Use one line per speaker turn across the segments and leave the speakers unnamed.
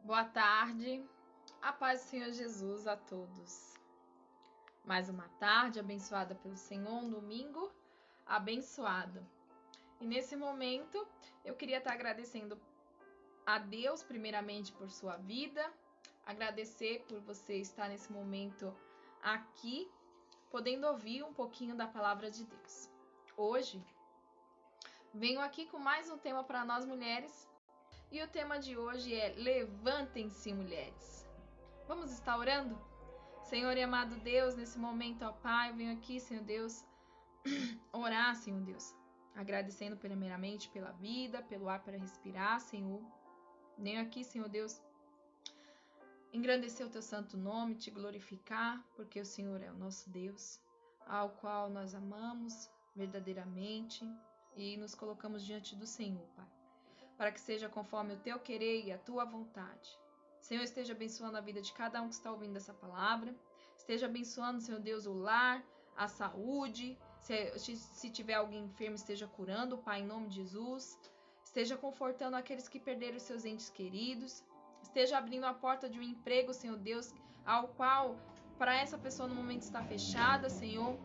Boa tarde, a paz do Senhor Jesus a todos. Mais uma tarde abençoada pelo Senhor, um domingo abençoado. E nesse momento eu queria estar agradecendo a Deus primeiramente por sua vida, agradecer por você estar nesse momento aqui, podendo ouvir um pouquinho da palavra de Deus. Hoje venho aqui com mais um tema para nós mulheres. E o tema de hoje é Levantem-se, mulheres. Vamos estar orando? Senhor e amado Deus, nesse momento, ó Pai, eu venho aqui, Senhor Deus, orar, Senhor Deus, agradecendo primeiramente pela vida, pelo ar para respirar, Senhor. Venho aqui, Senhor Deus, engrandecer o Teu santo nome, Te glorificar, porque o Senhor é o nosso Deus, ao qual nós amamos verdadeiramente e nos colocamos diante do Senhor, Pai, para que seja conforme o Teu querer e a Tua vontade. Senhor, esteja abençoando a vida de cada um que está ouvindo essa palavra. Esteja abençoando, Senhor Deus, o lar, a saúde. Se tiver alguém enfermo, esteja curando, Pai, em nome de Jesus. Esteja confortando aqueles que perderam seus entes queridos. Esteja abrindo a porta de um emprego, Senhor Deus, ao qual, para essa pessoa no momento está fechada, Senhor.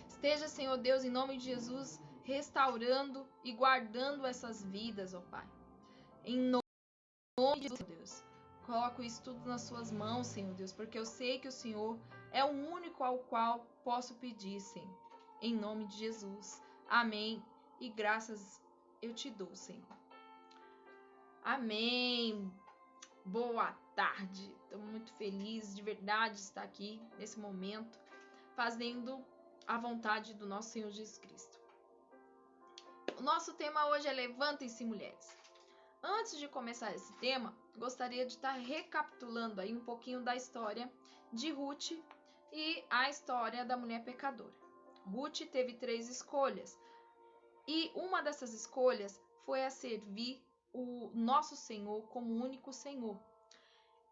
Esteja, Senhor Deus, em nome de Jesus, restaurando e guardando essas vidas, ó Pai. Em nome de Deus. Coloco isso tudo nas suas mãos, Senhor Deus, porque eu sei que o Senhor é o único ao qual posso pedir, Senhor. Em nome de Jesus. Amém. E graças eu te dou, Senhor. Amém. Boa tarde. Estou muito feliz de verdade de estar aqui nesse momento, fazendo a vontade do nosso Senhor Jesus Cristo. O nosso tema hoje é Levantem-se, mulheres. Antes de começar esse tema, gostaria de estar recapitulando aí um pouquinho da história de Ruth e a história da mulher pecadora. Ruth teve 3 escolhas e uma dessas escolhas foi a servir o nosso Senhor como único Senhor.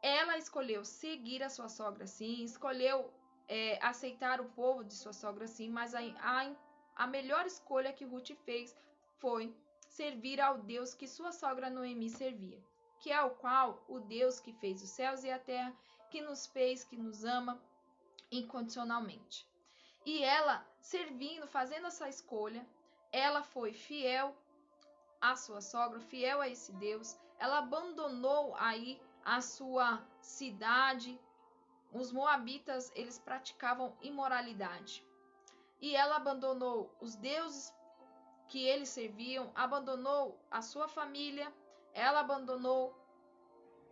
Ela escolheu seguir a sua sogra sim, escolheu aceitar o povo de sua sogra sim, mas a melhor escolha que Ruth fez foi servir ao Deus que sua sogra Noemi servia, que é o qual o Deus que fez os céus e a terra, que nos fez, que nos ama incondicionalmente. E ela, servindo, fazendo essa escolha, ela foi fiel à sua sogra, fiel a esse Deus. Ela abandonou aí a sua cidade. Os moabitas, eles praticavam imoralidade. E ela abandonou os deuses que eles serviam, abandonou a sua família, ela abandonou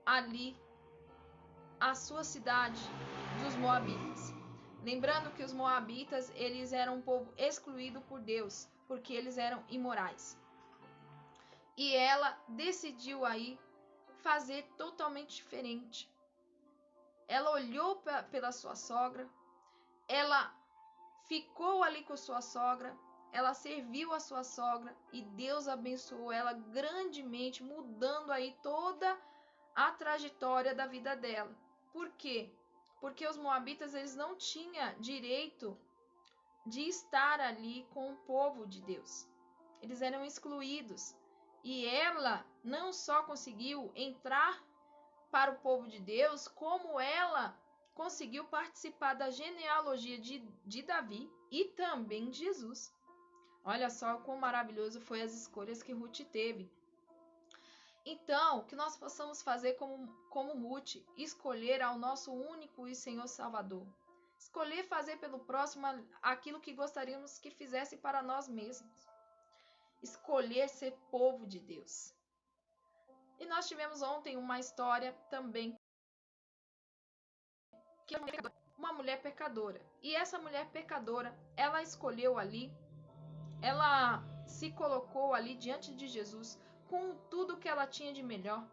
ali a sua cidade dos moabitas. Lembrando que os moabitas, eles eram um povo excluído por Deus, porque eles eram imorais. E ela decidiu aí fazer totalmente diferente. Ela olhou pela sua sogra, ela ficou ali com sua sogra, ela serviu a sua sogra e Deus abençoou ela grandemente, mudando aí toda a trajetória da vida dela. Por quê? Porque os moabitas, eles não tinham direito de estar ali com o povo de Deus. Eles eram excluídos. E ela não só conseguiu entrar para o povo de Deus, como ela conseguiu participar da genealogia de Davi e também de Jesus. Olha só quão maravilhoso foi as escolhas que Ruth teve. Então, que nós possamos fazer como Ruth, escolher ao nosso único e Senhor Salvador. Escolher fazer pelo próximo aquilo que gostaríamos que fizesse para nós mesmos. Escolher ser povo de Deus. E nós tivemos ontem uma história também, que é uma mulher pecadora. E essa mulher pecadora, ela escolheu ali, ela se colocou ali diante de Jesus com tudo que ela tinha de melhor.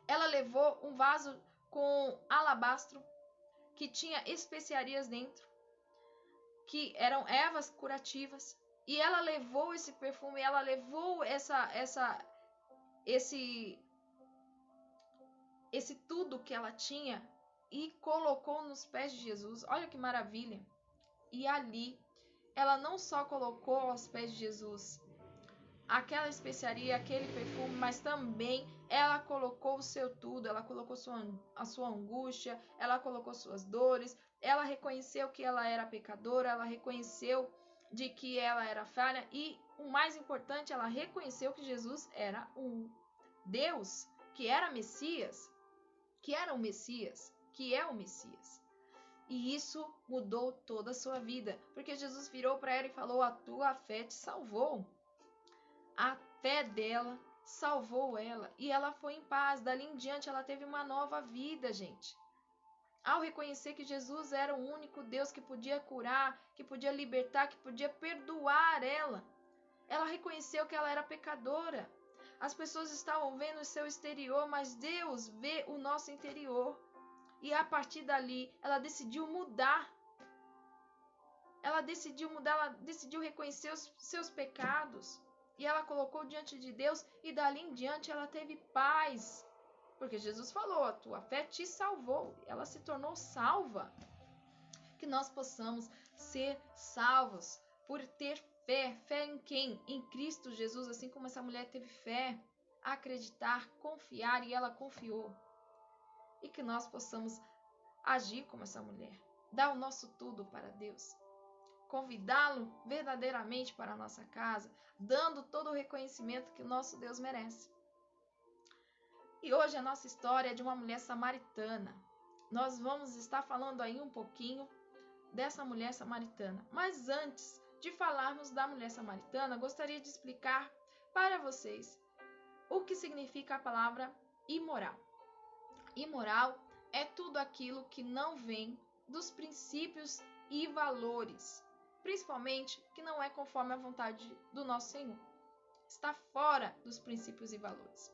Ela levou um vaso com alabastro que tinha especiarias dentro, que eram ervas curativas. E ela levou esse perfume, ela levou esse tudo que ela tinha e colocou nos pés de Jesus. Olha que maravilha! E ali, ela não só colocou aos pés de Jesus aquela especiaria, aquele perfume, mas também ela colocou o seu tudo, ela colocou a sua angústia, ela colocou suas dores, ela reconheceu que ela era pecadora, ela reconheceu de que ela era falha e, o mais importante, ela reconheceu que Jesus era um Deus, que era Messias, que era o Messias, que é o Messias. E isso mudou toda a sua vida, porque Jesus virou para ela e falou: a tua fé te salvou. A fé dela salvou ela e ela foi em paz. Dali em diante ela teve uma nova vida, gente. Ao reconhecer que Jesus era o único Deus que podia curar, que podia libertar, que podia perdoar ela, ela reconheceu que ela era pecadora. As pessoas estavam vendo o seu exterior, mas Deus vê o nosso interior. E a partir dali, ela decidiu mudar. Ela decidiu reconhecer os seus pecados. E ela colocou diante de Deus e dali em diante ela teve paz. Porque Jesus falou: a tua fé te salvou. Ela se tornou salva. Que nós possamos ser salvos por ter fé. Fé em quem? Em Cristo Jesus, assim como essa mulher teve fé. Acreditar, confiar, e ela confiou. E que nós possamos agir como essa mulher. Dar o nosso tudo para Deus. Convidá-lo verdadeiramente para a nossa casa, dando todo o reconhecimento que o nosso Deus merece. E hoje a nossa história é de uma mulher samaritana. Nós vamos estar falando aí um pouquinho dessa mulher samaritana. Mas antes de falarmos da mulher samaritana, gostaria de explicar para vocês o que significa a palavra imoral. Imoral é tudo aquilo que não vem dos princípios e valores, principalmente que não é conforme a vontade do nosso Senhor. Está fora dos princípios e valores.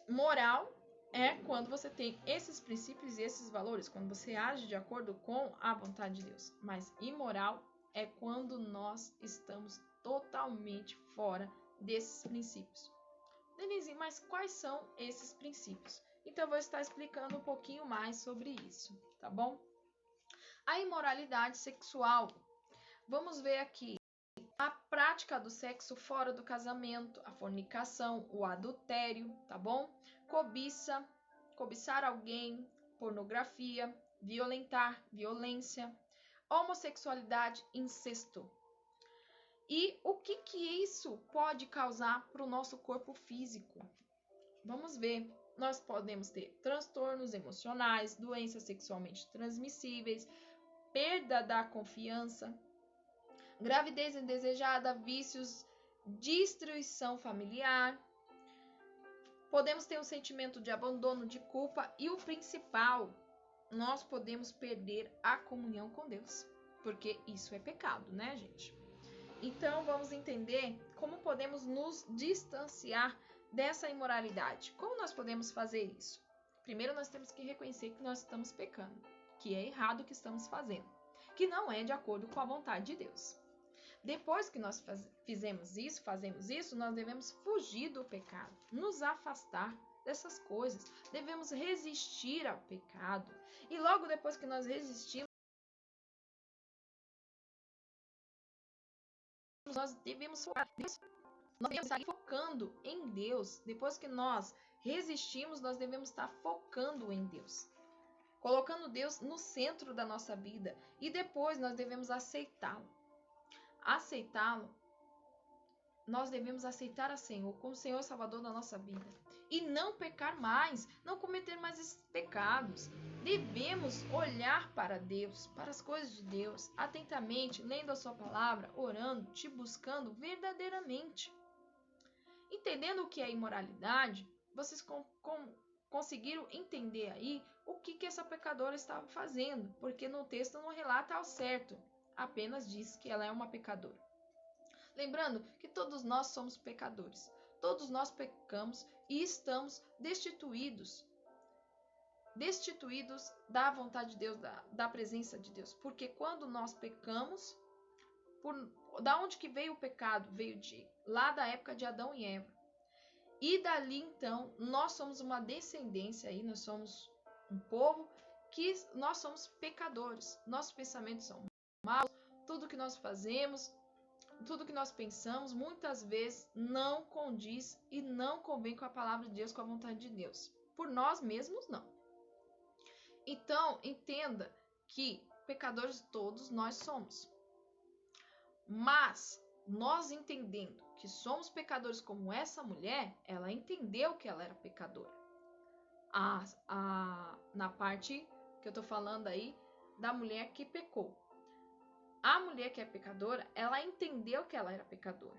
Moral é quando você tem esses princípios e esses valores, quando você age de acordo com a vontade de Deus. Mas imoral é quando nós estamos totalmente fora desses princípios. Denise, mas quais são esses princípios? Então, eu vou estar explicando um pouquinho mais sobre isso, tá bom? A imoralidade sexual. Vamos ver aqui. A prática do sexo fora do casamento, a fornicação, o adultério, tá bom? Cobiça, cobiçar alguém, pornografia, violentar, violência, homossexualidade, incesto. E o que isso pode causar para o nosso corpo físico? Vamos ver. Nós podemos ter transtornos emocionais, doenças sexualmente transmissíveis, perda da confiança, gravidez indesejada, vícios, destruição familiar. Podemos ter um sentimento de abandono, de culpa e o principal, nós podemos perder a comunhão com Deus, porque isso é pecado, né, gente? Então, vamos entender como podemos nos distanciar dessa imoralidade. Como nós podemos fazer isso? Primeiro, nós temos que reconhecer que nós estamos pecando, que é errado o que estamos fazendo, que não é de acordo com a vontade de Deus. Depois que nós fazemos isso, nós devemos fugir do pecado, nos afastar dessas coisas. Devemos resistir ao pecado. E logo depois que nós resistimos, nós devemos focar em Deus. Nós devemos estar focando em Deus. Depois que nós resistimos, nós devemos estar focando em Deus. Colocando Deus no centro da nossa vida. E depois nós devemos aceitá-lo. Nós devemos aceitar a Senhor como Senhor e Salvador da nossa vida. E não pecar mais, não cometer mais esses pecados. Devemos olhar para Deus, para as coisas de Deus, atentamente, lendo a sua palavra, orando, te buscando verdadeiramente. Entendendo o que é imoralidade, vocês conseguiram entender aí o que essa pecadora estava fazendo, porque no texto não relata ao certo, apenas diz que ela é uma pecadora. Lembrando que todos nós somos pecadores, todos nós pecamos e estamos destituídos da vontade de Deus, da presença de Deus, porque quando nós pecamos, da onde que veio o pecado? Veio lá da época de Adão e Eva. E dali então, nós somos uma descendência aí, nós somos um povo que nós somos pecadores. Nossos pensamentos são maus, tudo que nós fazemos tudo que nós pensamos, muitas vezes não condiz e não convém com a palavra de Deus, com a vontade de Deus. Por nós mesmos, não. Então, entenda que pecadores todos nós somos. Mas, nós entendendo que somos pecadores como essa mulher, ela entendeu que ela era pecadora. Na parte que eu tô falando aí, da mulher que pecou. A mulher que é pecadora, ela entendeu que ela era pecadora.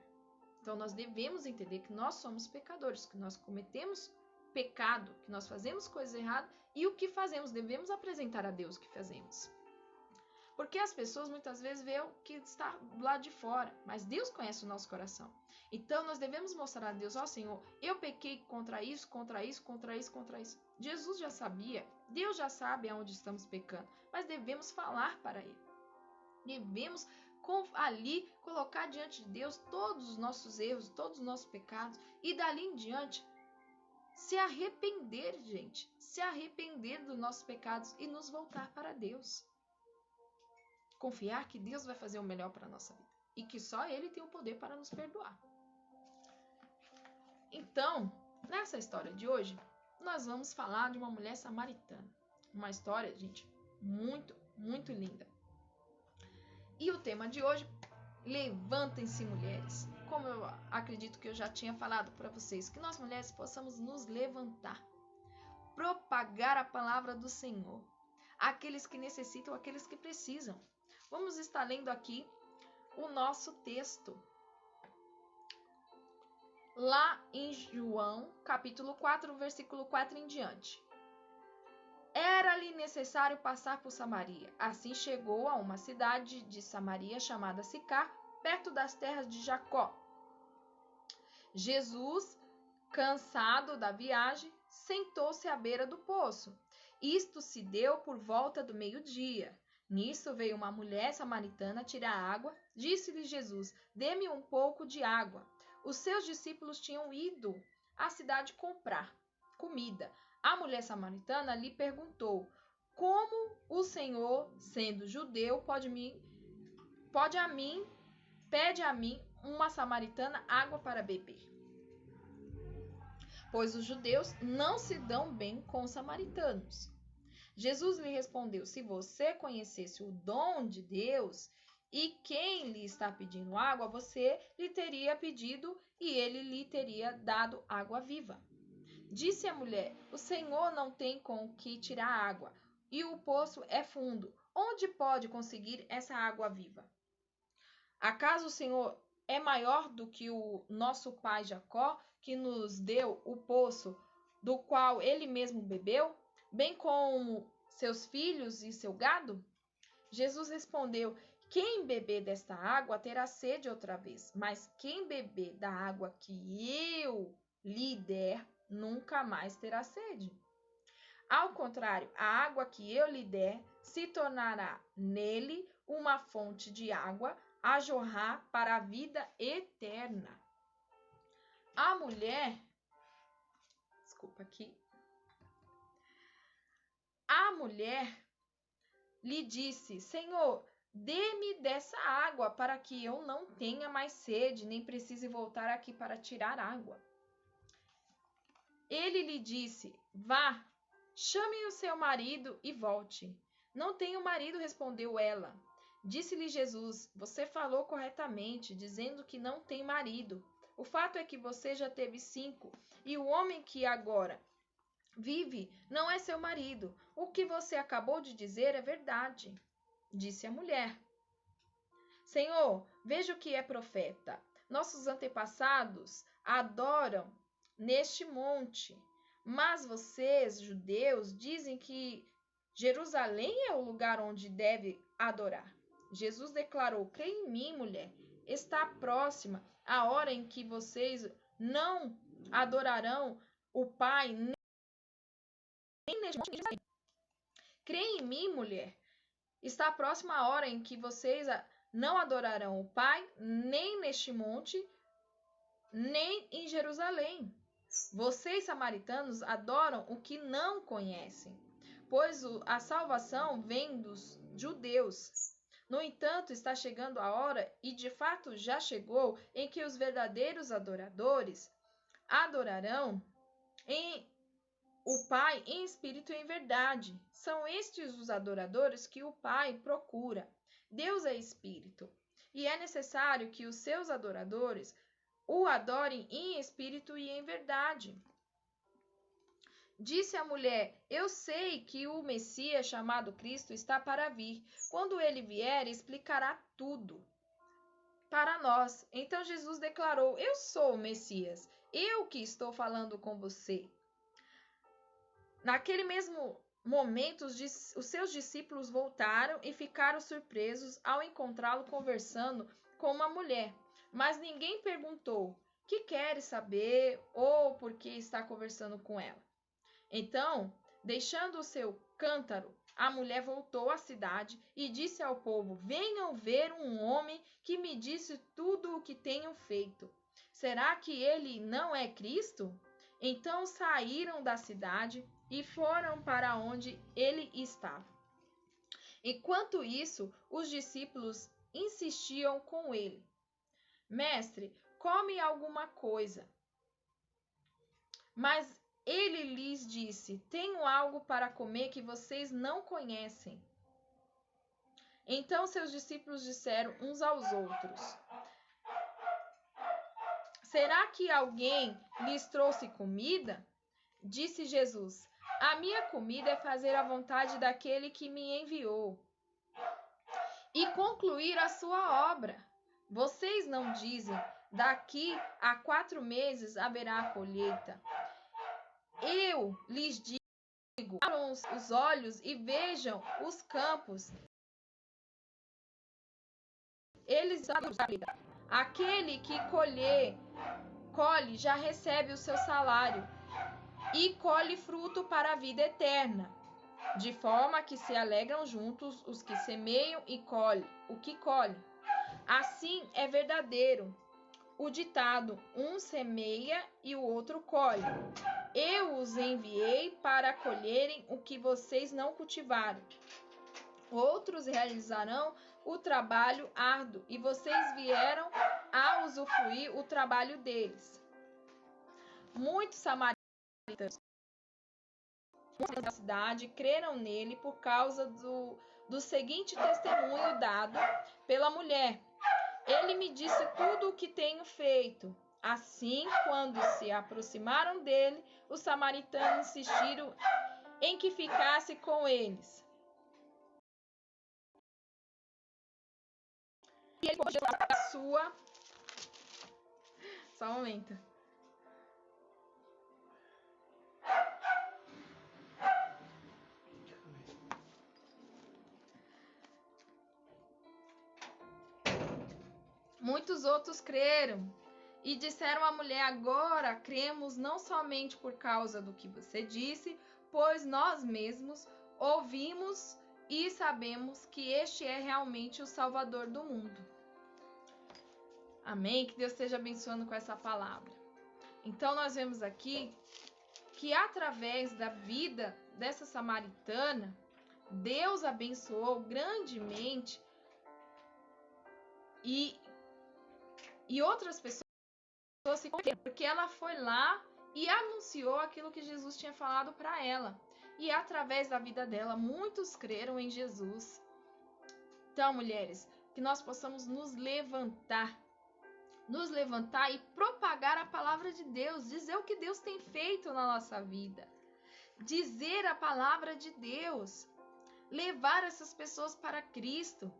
Então, nós devemos entender que nós somos pecadores, que nós cometemos pecado, que nós fazemos coisas erradas e o que fazemos, devemos apresentar a Deus o que fazemos. Porque as pessoas muitas vezes veem o que está do lado de fora, mas Deus conhece o nosso coração. Então, nós devemos mostrar a Deus, ó Senhor, eu pequei contra isso, contra isso, contra isso, contra isso. Jesus já sabia, Deus já sabe aonde estamos pecando, mas devemos falar para Ele. Devemos ali colocar diante de Deus todos os nossos erros, todos os nossos pecados e dali em diante se arrepender, gente, se arrepender dos nossos pecados e nos voltar para Deus. Confiar que Deus vai fazer o melhor para a nossa vida e que só Ele tem o poder para nos perdoar. Então, nessa história de hoje, nós vamos falar de uma mulher samaritana. Uma história, gente, muito, muito linda. E o tema de hoje, levantem-se mulheres. Como eu acredito que eu já tinha falado para vocês, que nós mulheres possamos nos levantar, propagar a palavra do Senhor, aqueles que necessitam, aqueles que precisam. Vamos estar lendo aqui o nosso texto. Lá em João, capítulo 4, versículo 4 em diante. Era-lhe necessário passar por Samaria. Assim chegou a uma cidade de Samaria chamada Sicar, perto das terras de Jacó. Jesus, cansado da viagem, sentou-se à beira do poço. Isto se deu por volta do meio-dia. Nisso veio uma mulher samaritana tirar água. Disse-lhe Jesus: dê-me um pouco de água. Os seus discípulos tinham ido à cidade comprar comida. A mulher samaritana lhe perguntou: como o Senhor, sendo judeu, pede a mim, uma samaritana, água para beber? Pois os judeus não se dão bem com os samaritanos. Jesus lhe respondeu: se você conhecesse o dom de Deus e quem lhe está pedindo água, você lhe teria pedido e ele lhe teria dado água viva. Disse a mulher: o Senhor não tem com que tirar água, e o poço é fundo. Onde pode conseguir essa água viva? Acaso o Senhor é maior do que o nosso pai Jacó, que nos deu o poço do qual ele mesmo bebeu, bem como seus filhos e seu gado? Jesus respondeu: quem beber desta água terá sede outra vez, mas quem beber da água que eu lhe der, nunca mais terá sede. Ao contrário, a água que eu lhe der se tornará nele uma fonte de água a jorrar para a vida eterna. A mulher, a mulher lhe disse: Senhor, dê-me dessa água para que eu não tenha mais sede, nem precise voltar aqui para tirar água. Ele lhe disse: vá, chame o seu marido e volte. Não tenho marido, respondeu ela. Disse-lhe Jesus: você falou corretamente, dizendo que não tem marido. O fato é que você já teve 5, e o homem que agora vive não é seu marido. O que você acabou de dizer é verdade. Disse a mulher: Senhor, vejo que é profeta. Nossos antepassados adoram neste monte, mas vocês, judeus, dizem que Jerusalém é o lugar onde deve adorar. Jesus declarou: creia em mim, mulher, está próxima a hora em que vocês não adorarão o Pai nem neste monte. Creia em mim, mulher, está próxima a hora em que vocês não adorarão o Pai nem neste monte, nem em Jerusalém. Vocês, samaritanos, adoram o que não conhecem, pois a salvação vem dos judeus. No entanto, está chegando a hora, e de fato já chegou, em que os verdadeiros adoradores adorarão o Pai em espírito e em verdade. São estes os adoradores que o Pai procura. Deus é espírito, e é necessário que os seus adoradores o adorem em espírito e em verdade. Disse a mulher: Eu sei que o Messias, chamado Cristo, está para vir. Quando ele vier, explicará tudo para nós. Então Jesus declarou: Eu sou o Messias, eu que estou falando com você. Naquele mesmo momento, os seus discípulos voltaram e ficaram surpresos ao encontrá-lo conversando com uma mulher. Mas ninguém perguntou: Que queres saber ou por que está conversando com ela? Então, deixando o seu cântaro, a mulher voltou à cidade e disse ao povo: Venham ver um homem que me disse tudo o que tenho feito. Será que ele não é Cristo? Então saíram da cidade e foram para onde ele estava. Enquanto isso, os discípulos insistiam com ele: Mestre, come alguma coisa. Mas ele lhes disse: Tenho algo para comer que vocês não conhecem. Então seus discípulos disseram uns aos outros: Será que alguém lhes trouxe comida? Disse Jesus: A minha comida é fazer a vontade daquele que me enviou e concluir a sua obra. Vocês não dizem: Daqui a 4 meses haverá a colheita. Eu lhes digo: abram os olhos e vejam os campos. Eles aquele que colhe já recebe o seu salário e colhe fruto para a vida eterna, de forma que se alegram juntos os que semeiam e colhem o que colhem. Assim é verdadeiro o ditado: um semeia e o outro colhe. Eu os enviei para colherem o que vocês não cultivaram. Outros realizarão o trabalho árduo e vocês vieram a usufruir o trabalho deles. Muitos samaritanos da cidade creram nele por causa do seguinte testemunho dado pela mulher: Ele me disse tudo o que tenho feito. Assim, quando se aproximaram dele, os samaritanos insistiram em que ficasse com eles. E ele pôde falar a sua. Só um momento. Muitos outros creram e disseram à mulher: Agora cremos não somente por causa do que você disse, pois nós mesmos ouvimos e sabemos que este é realmente o Salvador do mundo. Amém? Que Deus esteja abençoando com essa palavra. Então, nós vemos aqui que através da vida dessa samaritana, Deus abençoou grandemente e outras pessoas se converteram, porque ela foi lá e anunciou aquilo que Jesus tinha falado para ela. E através da vida dela, muitos creram em Jesus. Então, mulheres, que nós possamos nos levantar e propagar a palavra de Deus, dizer o que Deus tem feito na nossa vida, dizer a palavra de Deus, levar essas pessoas para Cristo,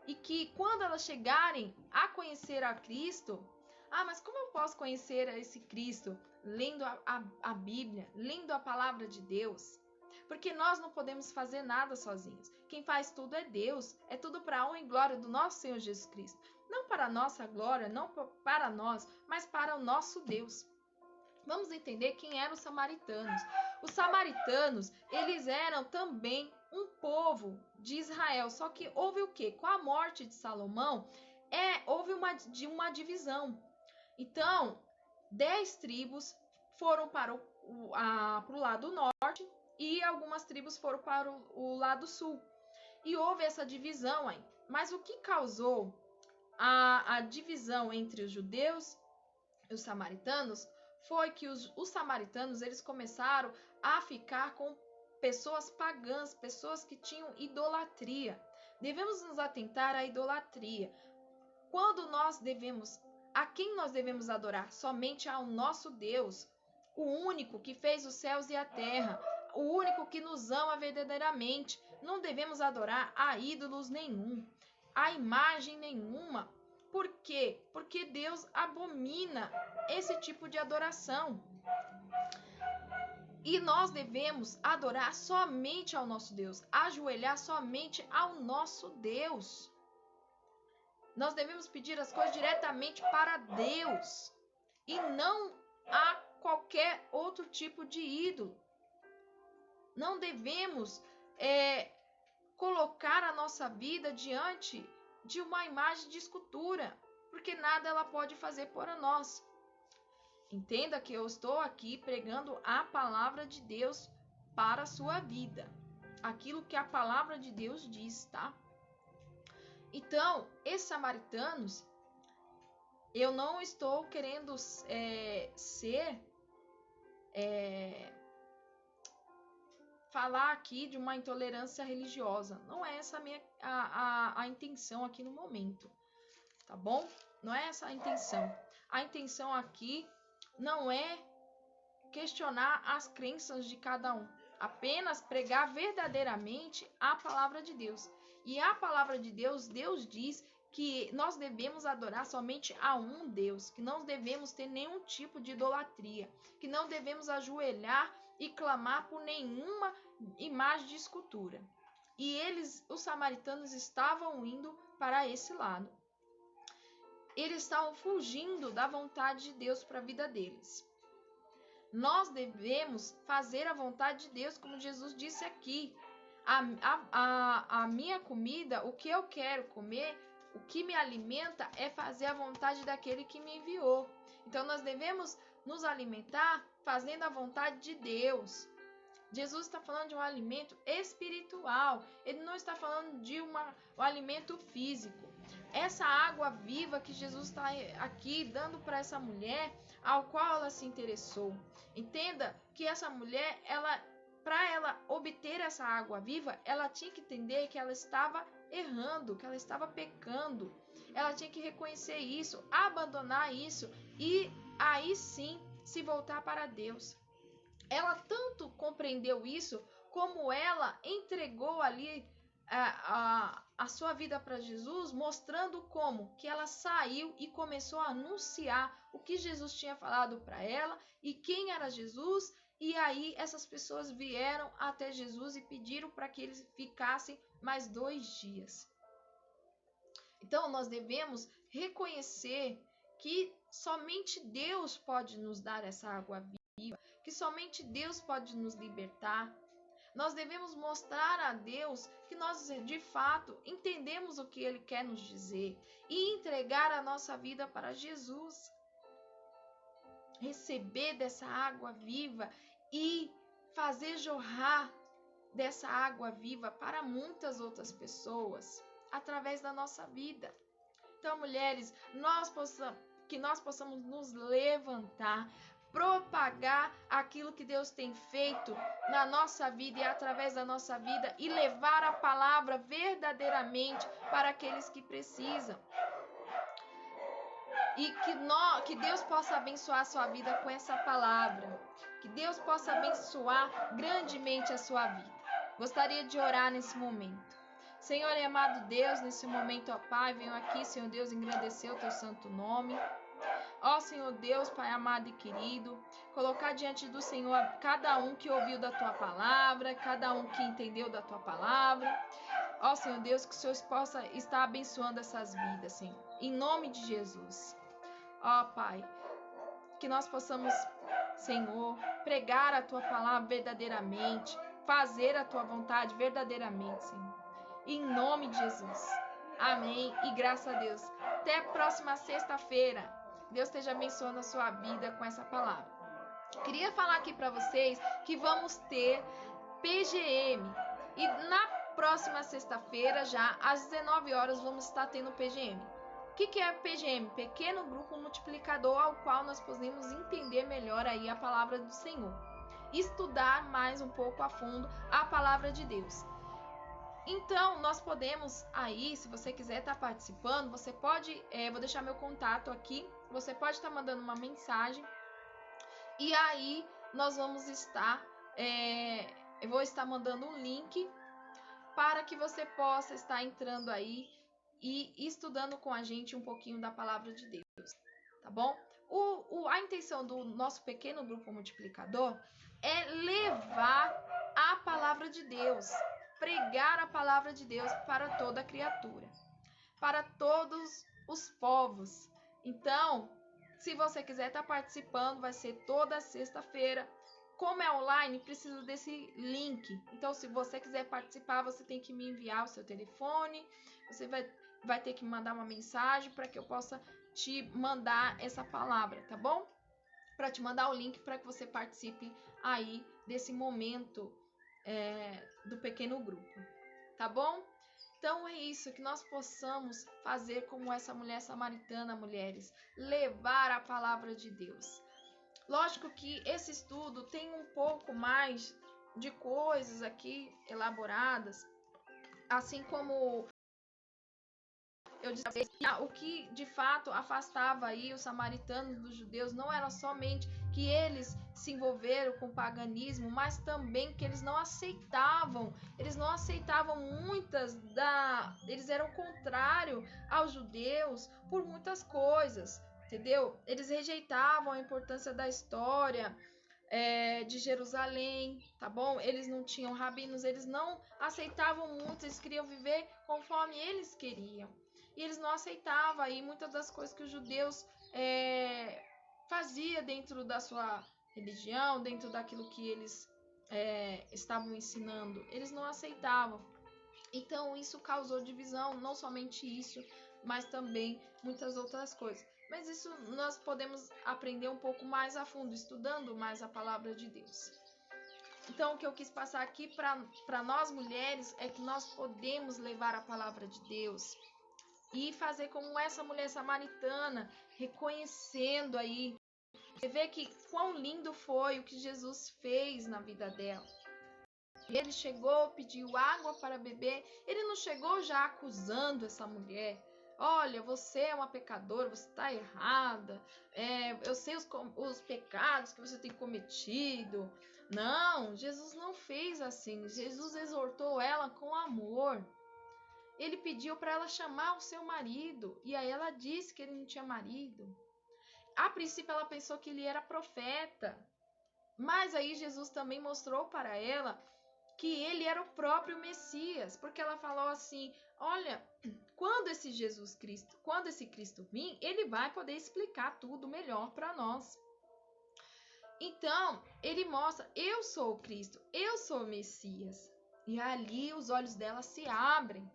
e que quando elas chegarem a conhecer a Cristo, mas como eu posso conhecer esse Cristo? Lendo a Bíblia, lendo a palavra de Deus. Porque nós não podemos fazer nada sozinhos. Quem faz tudo é Deus. É tudo para a honra e glória do nosso Senhor Jesus Cristo. Não para a nossa glória, não para nós, mas para o nosso Deus. Vamos entender quem eram os samaritanos. Os samaritanos, eles eram também um povo de Israel. Só que houve o quê? Com a morte de Salomão, houve uma divisão. Então, 10 tribos foram para o lado norte e algumas tribos foram para o lado sul. E houve essa divisão aí. Mas o que causou a divisão entre os judeus e os samaritanos foi que os samaritanos eles começaram a ficar com pessoas pagãs, pessoas que tinham idolatria. Devemos nos atentar à idolatria. A quem nós devemos adorar? Somente ao nosso Deus, o único que fez os céus e a terra, o único que nos ama verdadeiramente. Não devemos adorar a ídolos nenhum, a imagem nenhuma. Por quê? Porque Deus abomina esse tipo de adoração. E nós devemos adorar somente ao nosso Deus, ajoelhar somente ao nosso Deus. Nós devemos pedir as coisas diretamente para Deus e não a qualquer outro tipo de ídolo. Não devemos colocar a nossa vida diante de uma imagem de escultura, porque nada ela pode fazer por nós. Entenda que eu estou aqui pregando a palavra de Deus para a sua vida. Aquilo que a palavra de Deus diz, tá? Então, esses samaritanos, eu não estou querendo falar aqui de uma intolerância religiosa. Não é essa a intenção aqui no momento, tá bom? Não é essa a intenção. A intenção aqui não é questionar as crenças de cada um, apenas pregar verdadeiramente a palavra de Deus. E a palavra de Deus, Deus diz que nós devemos adorar somente a um Deus, que não devemos ter nenhum tipo de idolatria, que não devemos ajoelhar e clamar por nenhuma imagem de escultura. E os samaritanos, estavam indo para esse lado. Eles estavam fugindo da vontade de Deus para a vida deles. Nós devemos fazer a vontade de Deus, como Jesus disse aqui. A minha comida, o que eu quero comer, o que me alimenta é fazer a vontade daquele que me enviou. Então nós devemos nos alimentar fazendo a vontade de Deus. Jesus está falando de um alimento espiritual. Ele não está falando de um alimento físico. Essa água viva que Jesus está aqui dando para essa mulher, ao qual ela se interessou. Entenda que essa mulher, para ela obter essa água viva, ela tinha que entender que ela estava errando, que ela estava pecando. Ela tinha que reconhecer isso, abandonar isso e aí sim se voltar para Deus. Ela tanto compreendeu isso, como ela entregou ali a sua vida para Jesus, mostrando como que ela saiu e começou a anunciar o que Jesus tinha falado para ela e quem era Jesus. E aí essas pessoas vieram até Jesus e pediram para que eles ficassem mais 2 dias. Então nós devemos reconhecer que somente Deus pode nos dar essa água viva, que somente Deus pode nos libertar. Nós devemos mostrar a Deus que nós, de fato, entendemos o que Ele quer nos dizer e entregar a nossa vida para Jesus. Receber dessa água viva e fazer jorrar dessa água viva para muitas outras pessoas através da nossa vida. Então, mulheres, que nós possamos nos levantar, propagar aquilo que Deus tem feito na nossa vida e através da nossa vida e levar a palavra verdadeiramente para aqueles que precisam. E que Deus possa abençoar a sua vida com essa palavra. Que Deus possa abençoar grandemente a sua vida. Gostaria de orar nesse momento. Senhor e amado Deus, nesse momento, ó Pai, venho aqui, Senhor Deus, engrandecer o Teu santo nome. Ó Senhor Deus, Pai amado e querido, colocar diante do Senhor cada um que ouviu da Tua palavra, cada um que entendeu da Tua palavra. Ó Senhor Deus, que o Senhor possa estar abençoando essas vidas, Senhor, em nome de Jesus. Ó Pai, que nós possamos, Senhor, pregar a Tua palavra verdadeiramente, fazer a Tua vontade verdadeiramente, Senhor. Em nome de Jesus. Amém e graças a Deus. Até a próxima sexta-feira. Deus esteja abençoando a sua vida com essa palavra. Queria falar aqui para vocês que vamos ter PGM. E próxima sexta-feira, já às 19 horas, vamos estar tendo o PGM. O que é PGM? Pequeno Grupo Multiplicador, ao qual nós podemos entender melhor aí a palavra do Senhor. Estudar mais um pouco a fundo a palavra de Deus. Então, nós podemos aí, se você quiser estar participando, você pode, vou deixar meu contato aqui, você pode estar mandando uma mensagem, e aí nós vamos estar, eu vou estar mandando um link para que você possa estar entrando aí e estudando com a gente um pouquinho da palavra de Deus, tá bom? A intenção do nosso pequeno grupo multiplicador é levar a palavra de Deus, pregar a palavra de Deus para toda criatura, para todos os povos. Então, se você quiser estar participando, vai ser toda sexta-feira. Como é online, precisa desse link. Então, se você quiser participar, você tem que me enviar o seu telefone, você vai ter que mandar uma mensagem para que eu possa te mandar essa palavra, tá bom? Para te mandar o link para que você participe aí desse momento do pequeno grupo, tá bom? Então é isso, que nós possamos fazer como essa mulher samaritana, mulheres, levar a palavra de Deus. Lógico que esse estudo tem um pouco mais de coisas aqui elaboradas, assim como eu disse, o que de fato afastava aí os samaritanos dos judeus não era somente que eles se envolveram com o paganismo, mas também que eles não aceitavam eles eram contrários aos judeus por muitas coisas, entendeu? Eles rejeitavam a importância da história de Jerusalém, tá bom? Eles não tinham rabinos, eles não aceitavam muito, eles queriam viver conforme eles queriam. E eles não aceitavam aí muitas das coisas que os judeus faziam dentro da sua religião, dentro daquilo que eles estavam ensinando. Eles não aceitavam. Então, isso causou divisão, não somente isso, mas também muitas outras coisas. Mas isso nós podemos aprender um pouco mais a fundo, estudando mais a palavra de Deus. Então, o que eu quis passar aqui para nós mulheres é que nós podemos levar a palavra de Deus e fazer como essa mulher samaritana, reconhecendo aí. Você vê que quão lindo foi o que Jesus fez na vida dela. Ele chegou, pediu água para beber. Ele não chegou já acusando essa mulher. Olha, você é uma pecadora, você está errada. Eu sei os pecados que você tem cometido. Não, Jesus não fez assim. Jesus exortou ela com amor. Ele pediu para ela chamar o seu marido, e aí ela disse que ele não tinha marido. A princípio ela pensou que ele era profeta, mas aí Jesus também mostrou para ela que ele era o próprio Messias, porque ela falou assim, olha, quando esse Cristo vir, ele vai poder explicar tudo melhor para nós. Então, ele mostra, eu sou o Cristo, eu sou o Messias. E ali os olhos dela se abrem.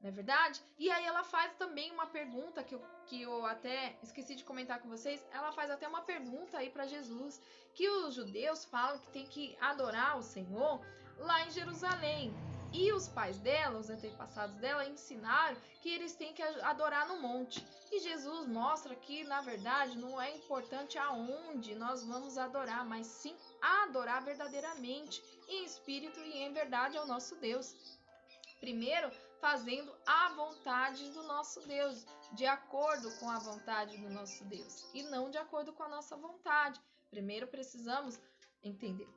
Não é verdade? E aí ela faz também uma pergunta que eu até esqueci de comentar com vocês. Ela faz até uma pergunta aí para Jesus, que os judeus falam que tem que adorar o Senhor lá em Jerusalém. E os pais dela, os antepassados dela, ensinaram que eles têm que adorar no monte. E Jesus mostra que, na verdade, não é importante aonde nós vamos adorar, mas sim adorar verdadeiramente, em espírito e em verdade ao nosso Deus. Primeiro, fazendo a vontade do nosso Deus, de acordo com a vontade do nosso Deus, e não de acordo com a nossa vontade. Primeiro precisamos entender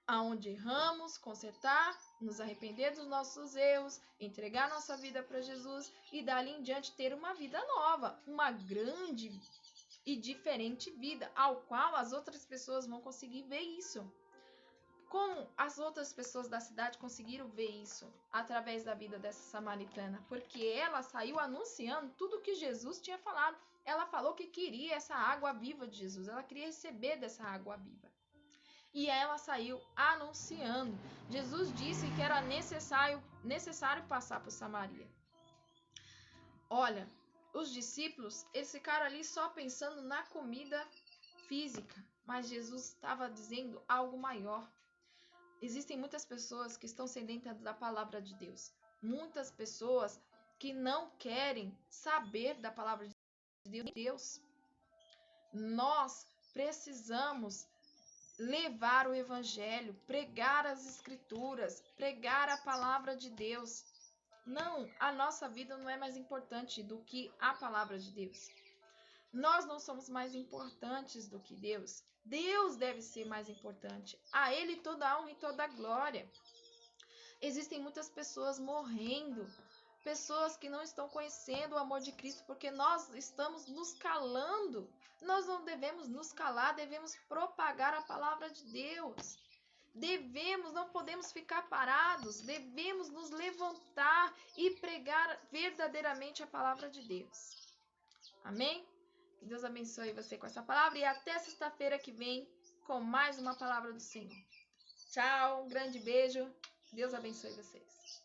aonde erramos, consertar, nos arrepender dos nossos erros, entregar nossa vida para Jesus e dali em diante ter uma vida nova, uma grande e diferente vida, ao qual as outras pessoas vão conseguir ver isso. Como as outras pessoas da cidade conseguiram ver isso através da vida dessa samaritana? Porque ela saiu anunciando tudo que Jesus tinha falado. Ela falou que queria essa água viva de Jesus. Ela queria receber dessa água viva. E ela saiu anunciando. Jesus disse que era necessário passar por Samaria. Olha, os discípulos, eles ficaram ali só pensando na comida física. Mas Jesus estava dizendo algo maior. Existem muitas pessoas que estão sedentas da palavra de Deus. Muitas pessoas que não querem saber da palavra de Deus. Nós precisamos levar o evangelho, pregar as escrituras, pregar a palavra de Deus. Não, a nossa vida não é mais importante do que a palavra de Deus. Nós não somos mais importantes do que Deus. Deus deve ser mais importante. A Ele toda a honra e toda a glória. Existem muitas pessoas morrendo, pessoas que não estão conhecendo o amor de Cristo porque nós estamos nos calando. Nós não devemos nos calar, devemos propagar a palavra de Deus. Não podemos ficar parados, devemos nos levantar e pregar verdadeiramente a palavra de Deus. Amém? Que Deus abençoe você com essa palavra e até sexta-feira que vem com mais uma palavra do Senhor. Tchau, um grande beijo. Deus abençoe vocês.